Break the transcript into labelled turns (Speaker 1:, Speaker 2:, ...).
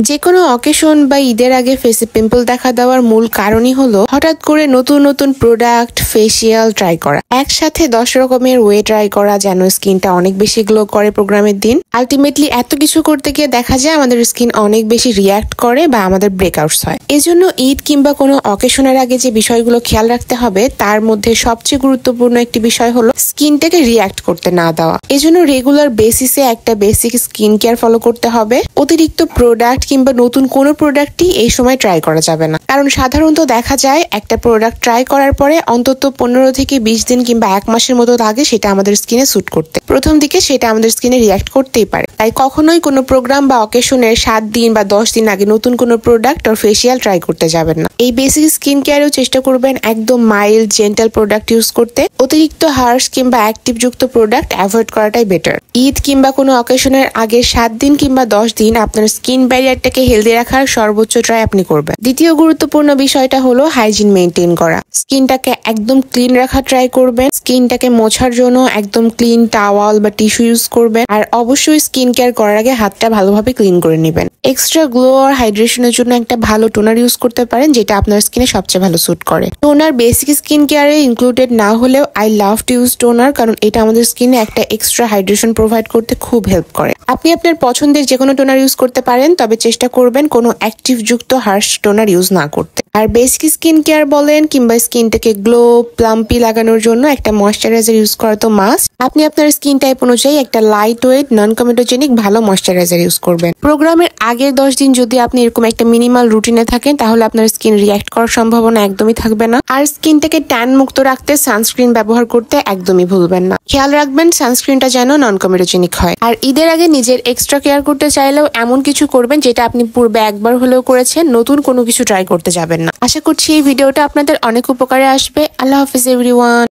Speaker 1: যে কোনো অকেশন বা ঈদের আগে ফেসে পিম্পল দেখা দেওয়ার মূল কারণই হলো হঠাৎ করে নতুন নতুন প্রোডাক্ট ফেসিয়াল ট্রাই করা, একসাথে 10 রকমের ওয়ে ট্রাই করা যেন স্কিনটা অনেক বেশি গ্লো করে প্রোগ্রামের দিন। আলটিমেটলি এত কিছু করতে গিয়ে দেখা যায় আমাদের স্কিন অনেক বেশি রিয়াক্ট করে বা আমাদের ব্রেকআউটস হয়। এজন্য ঈদ কিংবা কোনো অকেশনের আগে যে বিষয়গুলো খেয়াল রাখতে হবে তার মধ্যে সবচেয়ে গুরুত্বপূর্ণ একটি বিষয় হলো স্কিনটাকে রিয়াক্ট করতে না দেওয়া। এজন্য রেগুলার বেসিসে একটা বেসিক স্কিন কেয়ার ফলো করতে হবে। অতিরিক্ত প্রোডাক্ট কিংবা নতুন কোনো প্রোডাক্টই এই সময় ট্রাই করা যাবে না, কারণ সাধারণত দেখা যায় একটা প্রোডাক্ট ট্রাই করার পরে অন্তত 15 থেকে 20 দিন কিংবা 1 মাসের মতো লাগে সেটা আমাদের স্কিনে স্যুট করতে। প্রথম দিকে সেটা আমাদের স্কিনে রিয়াক্ট করতেই পারে, তাই কখনোই কোনো প্রোগ্রাম বা অকেশনের 7 দিন বা 10 দিন আগে নতুন কোনো প্রোডাক্ট আর ফেসিয়াল ট্রাই করতে যাবেন না। এই বেসিক স্কিন কেয়ারেও চেষ্টা করবেন একদম মাইল্ড জেন্টাল প্রোডাক্ট ইউজ করতে। অতিরিক্ত হার্শ কিংবা অ্যাক্টিভ যুক্ত প্রোডাক্ট অ্যাভয়েড করাটাই বেটার। ঈদ কিংবা কোনো অকেশনের আগে 7 দিন কিংবা 10 দিন আপনার স্কিন ব্যারিয়ারটাকে হেলদি রাখার সর্বোচ্চ ট্রাই আপনি করবেন। দ্বিতীয় গুরুত্বপূর্ণ বিষয়টা হলো হাইজিন মেনটেন করা। স্কিনটাকে একদম ক্লিন রাখা ট্রাই করবেন। স্কিনটাকে মোছার জন্য একদম ক্লিন টাওয়াল বা টিস্যু ইউজ করবেন। আর অবশ্যই স্কিন কেয়ার করার আগে হাতটা ভালোভাবে ক্লিন করে নেবেন। এক্সট্রা গ্লো আর হাইড্রেশনের জন্য একটা ভালো টোনার ইউজ করতে পারেন, যেটা আপনার স্কিনে সবচেয়ে ভালো স্যুট করে। টোনার বেসিক স্কিন কেয়ারে ইনক্লুডেড না হলেও I love to use toner, কারণ এটা আমাদের স্কিনে একটা এক্সট্রা হাইড্রেশন প্রোভাইড করতে খুব হেল্প করে। আপনি আপনার পছন্দের যে কোনো টোনার ইউজ করতে পারেন, তবে চেষ্টা করবেন কোনো অ্যাক্টিভ যুক্ত হার্শ টোনার ইউজ না করতে। আর বেসিক স্কিন কেয়ার বলেন কিংবা স্কিনটাকে গ্লো প্লাম্পি লাগানোর জন্য একটা ময়শ্চারাইজার ইউজ করা তো মাস্ট। আপনি আপনার স্কিন টাইপ অনুযায়ী একটা লাইট ওয়েট নন কমেটোজেনিক ভালো ময়শ্চারাইজার ইউজ করবেন। প্রোগ্রামের আগের 10 দিন যদি আপনি এরকম একটা মিনিমাল রুটিনে থাকেন, তাহলে আপনার স্কিন রিয়াক্ট করার সম্ভাবনা একদমই থাকবে না। আর স্কিনটাকে ট্যান মুক্ত রাখতে সানস্ক্রিন ব্যবহার করতে একদমই ভুলবেন না। খেয়াল রাখবেন সানস্ক্রিনটা যেন নন কমেটোজেনিক হয়। আর ঈদের আগে নিজের এক্সট্রা কেয়ার করতে চাইলেও এমন কিছু করবেন যেটা আপনি পূর্বে একবার হলেও করেছেন, নতুন কোনো কিছু ট্রাই করতে যাবেন না। আশা করছি এই ভিডিওটা আপনাদের অনেক উপকারে আসবে। আল্লাহ হাফিজ এভরিওয়ান।